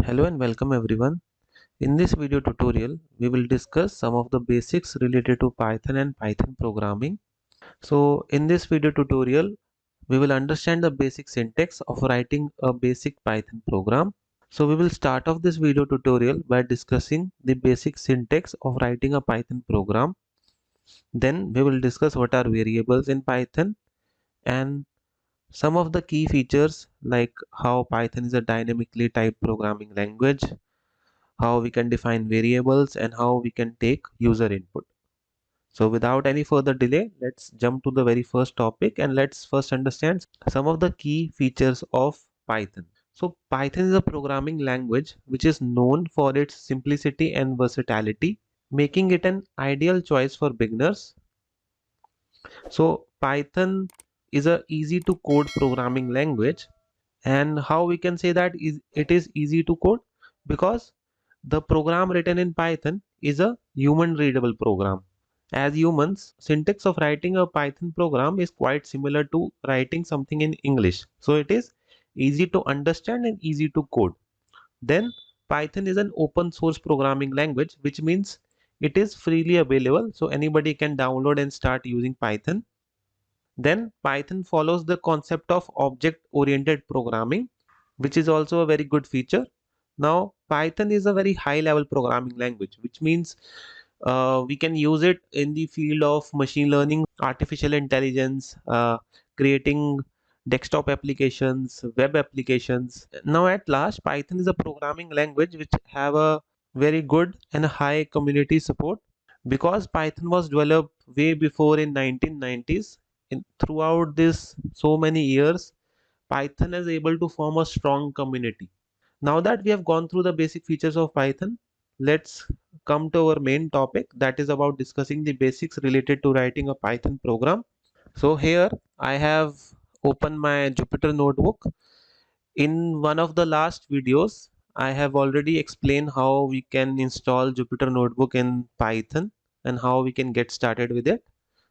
Hello and welcome everyone. In this video tutorial, we will discuss some of the basics related to Python and Python programming. So in this video tutorial, we will understand the basic syntax of writing a basic Python program. So we will start off this video tutorial by discussing the basic syntax of writing a Python program. Then we will discuss what are variables in Python and some of the key features like how Python is a dynamically typed programming language, how we can define variables, and how we can take user input. So without any further delay, let's jump to the very first topic and let's first understand some of the key features of Python. So Python is a programming language which is known for its simplicity and versatility, making it an ideal choice for beginners. So Python is a easy to code programming language. And how we can say that is it is easy to code? Because the program written in Python is a human readable program. As humans, syntax of writing a Python program is quite similar to writing something in English. So it is easy to understand and easy to code. Then Python is an open source programming language, which means it is freely available. So anybody can download and start using Python. Then Python follows the concept of object-oriented programming, which is also a very good feature. Now, Python is a very high-level programming language, which means we can use it in the field of machine learning, artificial intelligence, creating desktop applications, web applications. Now, at last, Python is a programming language which have a very good and high community support because Python was developed way before in 1990s. Throughout this so many years, Python is able to form a strong community. Now that we have gone through the basic features of Python, let's come to our main topic, that is about discussing the basics related to writing a Python program. So here I have opened my Jupyter notebook. In one of the last videos, I have already explained how we can install Jupyter Notebook in Python and how we can get started with it.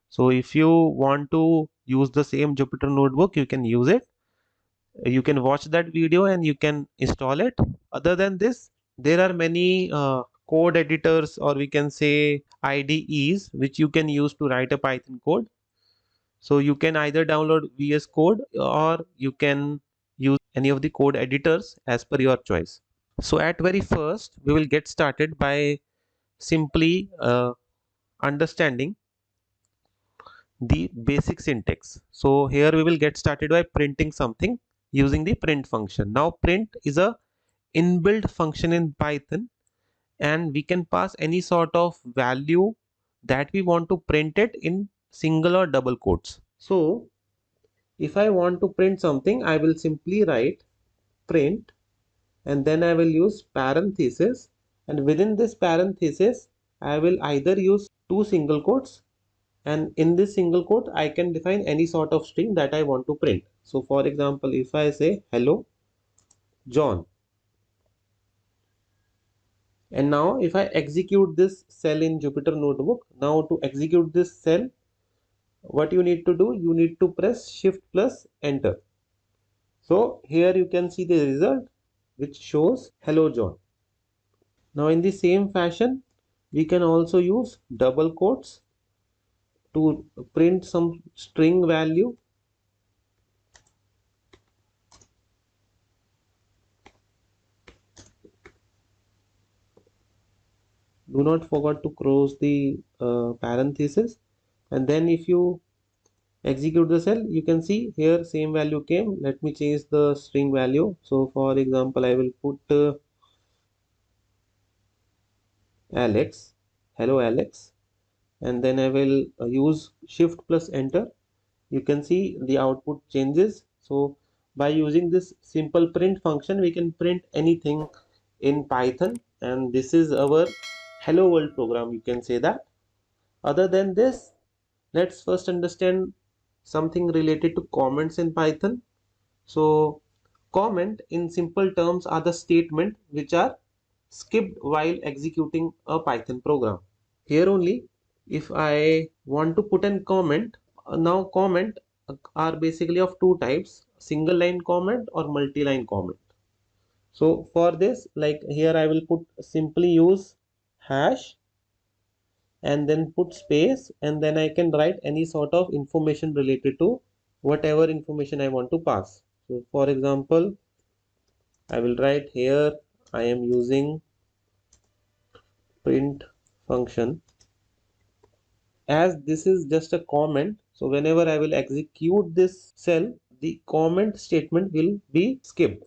So if you want to use the same Jupyter Notebook, you can use it. You can watch that video and you can install it. Other than this, there are many code editors, or we can say IDEs, which you can use to write a Python code. So you can either download VS Code or you can use any of the code editors as per your choice. So at very first, we will get started by simply understanding the basic syntax. So here we will get started by printing something using the print function. Now print is a inbuilt function in Python, and we can pass any sort of value that we want to print it in single or double quotes. So if I want to print something, I will simply write print and then I will use parenthesis, and within this parenthesis I will either use two single quotes, and in this single quote I can define any sort of string that I want to print. So for example, if I say hello John, and now if I execute this cell in Jupyter Notebook, now to execute this cell, what you need to do, you need to press shift plus enter. So here you can see the result which shows hello John. Now in the same fashion, we can also use double quotes to print some string value. Do not forget to close the parenthesis, and then if you execute the cell, you can see here same value came. Let me change the string value. So for example, I will put Alex, hello Alex, and then I will use shift plus enter. You can see the output changes. So by using this simple print function, we can print anything in Python, and this is our hello world program, you can say that. Other than this, let's first understand something related to comments in Python. So comment in simple terms are the statement which are skipped while executing a Python program. Here only, if I want to put in comment, now comment are basically of two types, single line comment or multi-line comment. So for this, like here I will put simply use hash and then put space, and then I can write any sort of information related to whatever information I want to pass. So for example, I will write here I am using print function. As this is just a comment, so whenever I will execute this cell, the comment statement will be skipped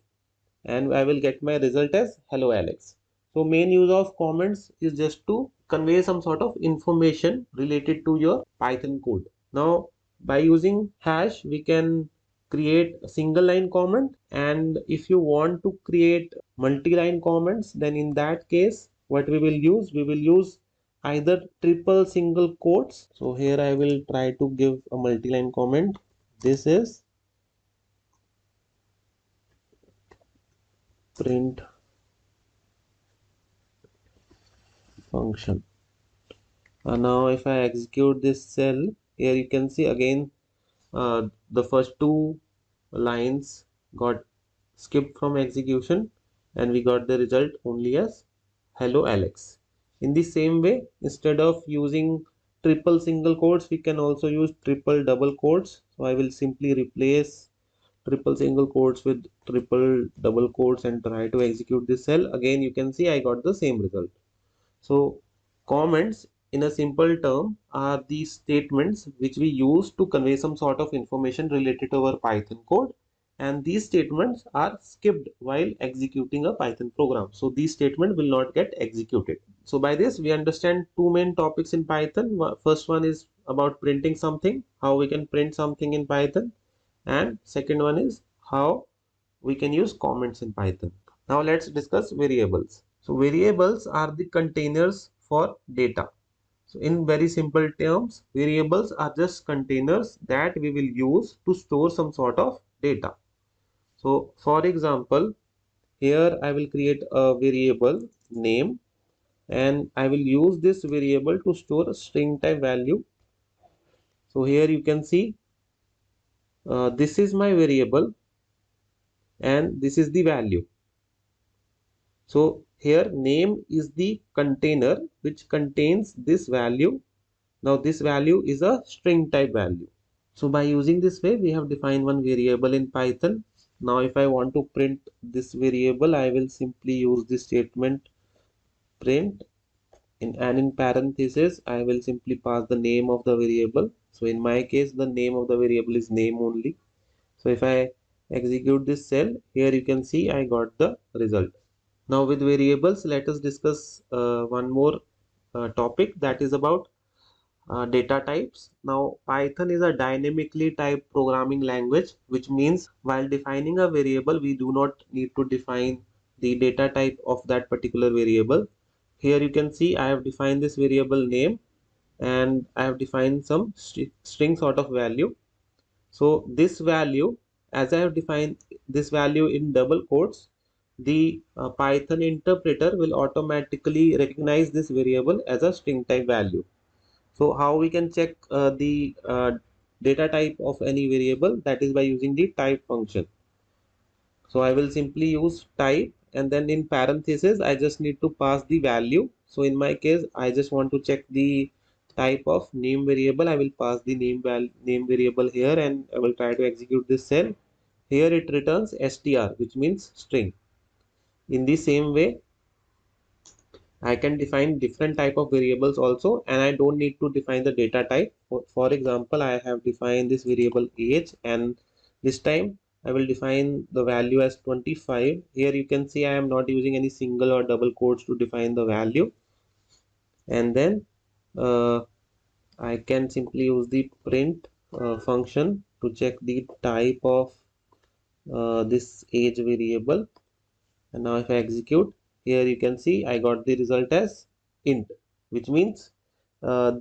and I will get my result as hello Alex. So main use of comments is just to convey some sort of information related to your Python code. Now by using hash we can create a single line comment, and if you want to create multi-line comments, then in that case what we will use either triple single quotes. So here I will try to give a multi-line comment. This is print function. Now if I execute this cell, here you can see again the first two lines got skipped from execution and we got the result only as hello Alex. In the same way, instead of using triple single quotes, we can also use triple double quotes. So I will simply replace triple single quotes with triple double quotes and try to execute this cell. Again you can see I got the same result. So comments in a simple term are these statements which we use to convey some sort of information related to our Python code, and these statements are skipped while executing a Python program. So these statements will not get executed. So by this we understand two main topics in Python. First one is about printing something, how we can print something in Python, and second one is how we can use comments in Python. Now let's discuss variables. So variables are the containers for data. So in very simple terms, variables are just containers that we will use to store some sort of data. So for example, here I will create a variable name and I will use this variable to store a string type value. So here you can see this is my variable and this is the value. So here name is the container which contains this value. Now this value is a string type value. So by using this way, we have defined one variable in Python. Now if I want to print this variable, I will simply use this statement print and in parentheses, I will simply pass the name of the variable. So in my case, the name of the variable is name only. So if I execute this cell, here you can see I got the result. Now with variables, let us discuss one more topic, that is about data types. Now Python is a dynamically typed programming language, which means while defining a variable, we do not need to define the data type of that particular variable. Here you can see I have defined this variable name and I have defined some string sort of value. So this value, as I have defined this value in double quotes, the Python interpreter will automatically recognize this variable as a string type value. So how we can check the data type of any variable? That is by using the type function. So I will simply use type and then in parentheses I just need to pass the value. So in my case I just want to check the type of name variable. I will pass the name variable here and I will try to execute this cell. Here it returns str, which means string. In the same way I can define different type of variables also, and I don't need to define the data type. For example, I have defined this variable age, and this time I will define the value as 25. Here you can see I am not using any single or double quotes to define the value, and then uh, I can simply use the print function to check the type of this age variable. And now if I execute, here you can see I got the result as int, which means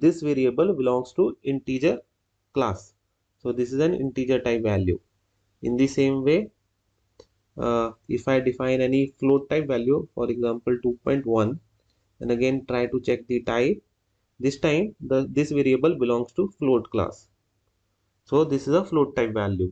this variable belongs to integer class. So this is an integer type value. In the same way, if I define any float type value, for example 2.1, and again try to check the type, this time this variable belongs to float class. So this is a float type value.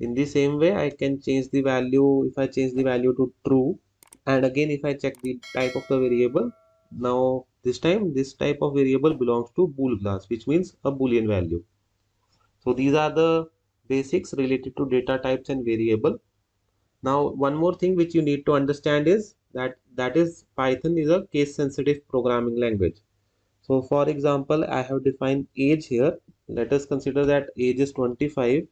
In the same way, I can change the value. If I change the value to true, and again if I check the type of the variable, now this time this type of variable belongs to bool class, which means a boolean value. So these are the basics related to data types and variable. Now one more thing which you need to understand is that is Python is a case sensitive programming language. So for example, I have defined age here. Let us consider that age is 25,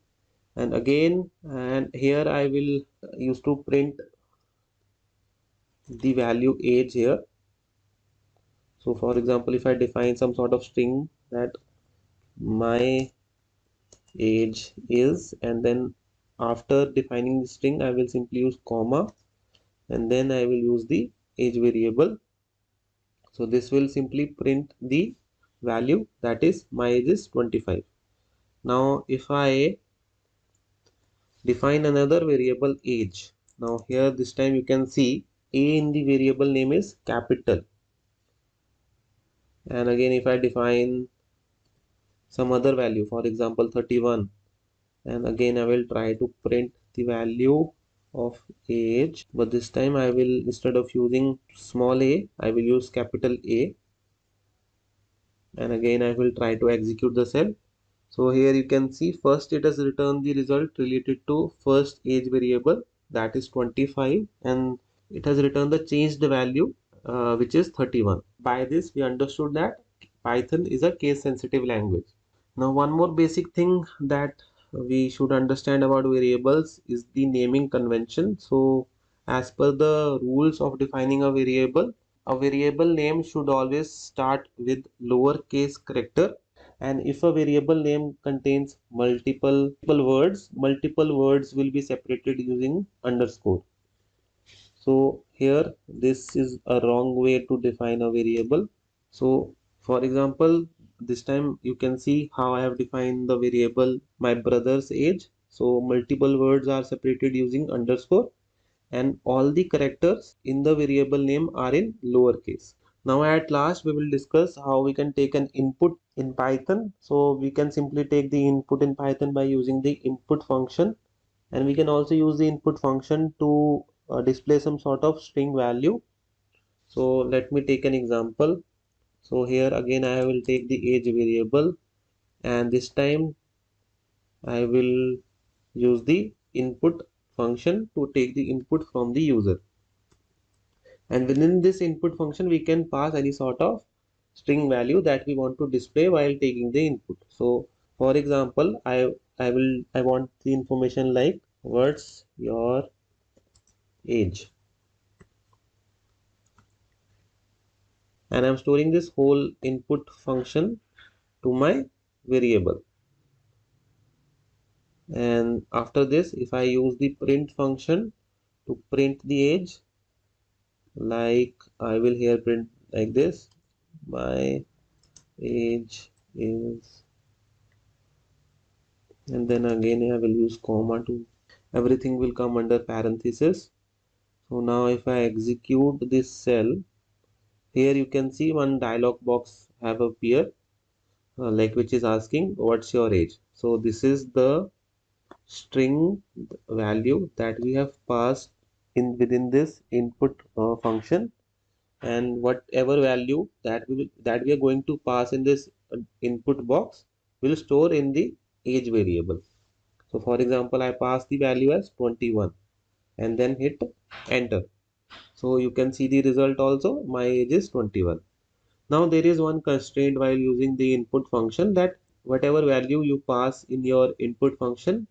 and again, and here I will use to print the value age here. So for example, if I define some sort of string that my age is, and then after defining the string I will simply use comma, and then I will use the age variable. So this will simply print the value, that is my age is 25. Now if I define another variable age, now here this time you can see a in the variable name is capital, and again if I define some other value, for example 31, and again I will try to print the value of age, but this time I will, instead of using small a, I will use capital A, and again I will try to execute the cell. So here you can see first it has returned the result related to first age variable, that is 25, and it has returned the changed value which is 31. By this we understood that Python is a case sensitive language. Now one more basic thing that we should understand about variables is the naming convention. So as per the rules of defining a variable name should always start with lowercase character, and if a variable name contains multiple words will be separated using underscore. So here this is a wrong way to define a variable. So for example, this time you can see how I have defined the variable my brother's age. So multiple words are separated using underscore, and all the characters in the variable name are in lowercase. Now at last we will discuss how we can take an input in Python. So we can simply take the input in Python by using the input function, and we can also use the input function to display some sort of string value. So let me take an example. So here again I will take the age variable, and this time I will use the input function to take the input from the user, and within this input function we can pass any sort of string value that we want to display while taking the input. So for example, I want the information like what's your age, and I'm storing this whole input function to my variable. And after this, if I use the print function to print the age, like I will here print like this, my age is, and then again I will use comma to, everything will come under parenthesis. So now if I execute this cell, here you can see one dialog box have appeared, like which is asking what's your age. So this is the string value that we have passed in within this input function, and whatever value that we are going to pass in this input box will store in the age variable. So for example, I pass the value as 21 and then hit enter. So you can see the result also, my age is 21. Now there is one constraint while using the input function, that whatever value you pass in your input function,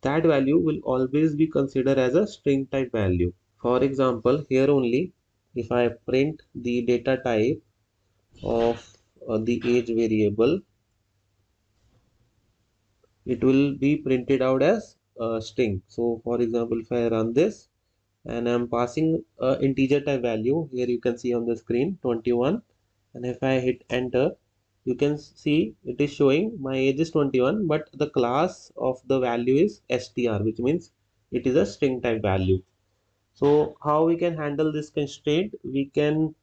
that value will always be considered as a string type value. For example, here only if I print the data type of the age variable, it will be printed out as a string. So for example, if I run this and I'm passing a integer type value, here you can see on the screen 21, and if I hit enter, you can see it is showing my age is 21, but the class of the value is str, which means it is a string type value. So how we can handle this constraint? We can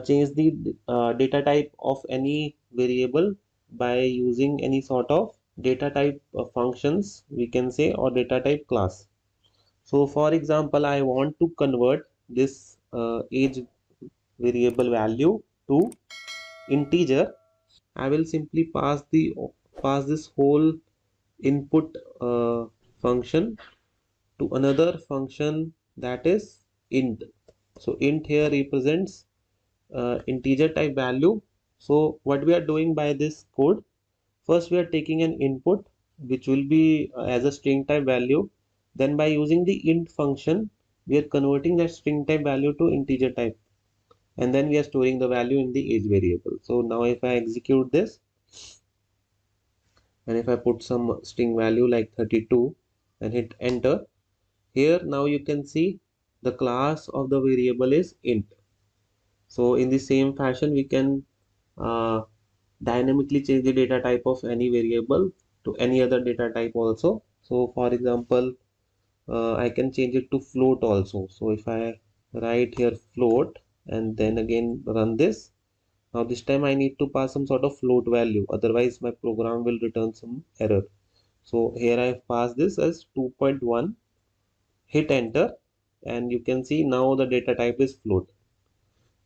change the data type of any variable by using any sort of data type functions, we can say, or data type class. So for example, I want to convert this age variable value to integer. I will simply pass this whole input function to another function, that is int. So int here represents integer type value. So what we are doing by this code, first we are taking an input which will be as a string type value. Then by using the int function, we are converting that string type value to integer type, and then we are storing the value in the age variable. So now if I execute this, and if I put some string value like 32 and hit enter, here now you can see the class of the variable is int. So in the same fashion, we can uh, dynamically change the data type of any variable to any other data type also. So for example, I can change it to float also. So if I write here float and then again run this, now this time I need to pass some sort of float value, otherwise my program will return some error. So here I have passed this as 2.1, hit enter, and you can see now the data type is float.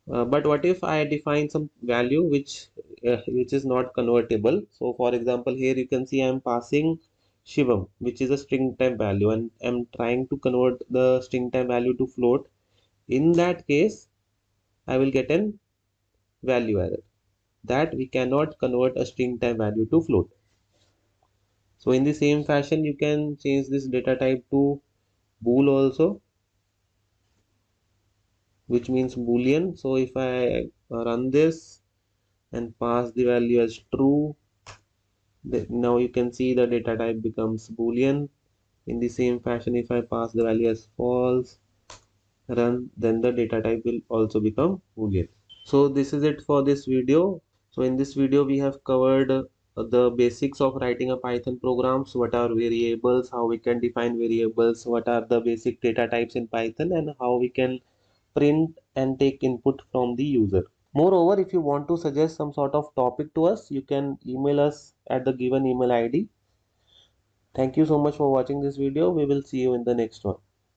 But what if I define some value which is not convertible? So for example, here you can see I am passing Shivam, which is a string type value, and I'm trying to convert the string type value to float. In that case, I will get an value error that we cannot convert a string type value to float. So in the same fashion, you can change this data type to bool also, which means boolean. So if I run this and pass the value as true, now you can see the data type becomes boolean. In the same fashion, if I pass the value as false, run, then the data type will also become boolean. So this is it for this video. So in this video we have covered the basics of writing a Python programs, what are variables, how we can define variables, what are the basic data types in Python, and how we can print and take input from the user. Moreover, if you want to suggest some sort of topic to us, you can email us at the given email ID. Thank you so much for watching this video. We will see you in the next one.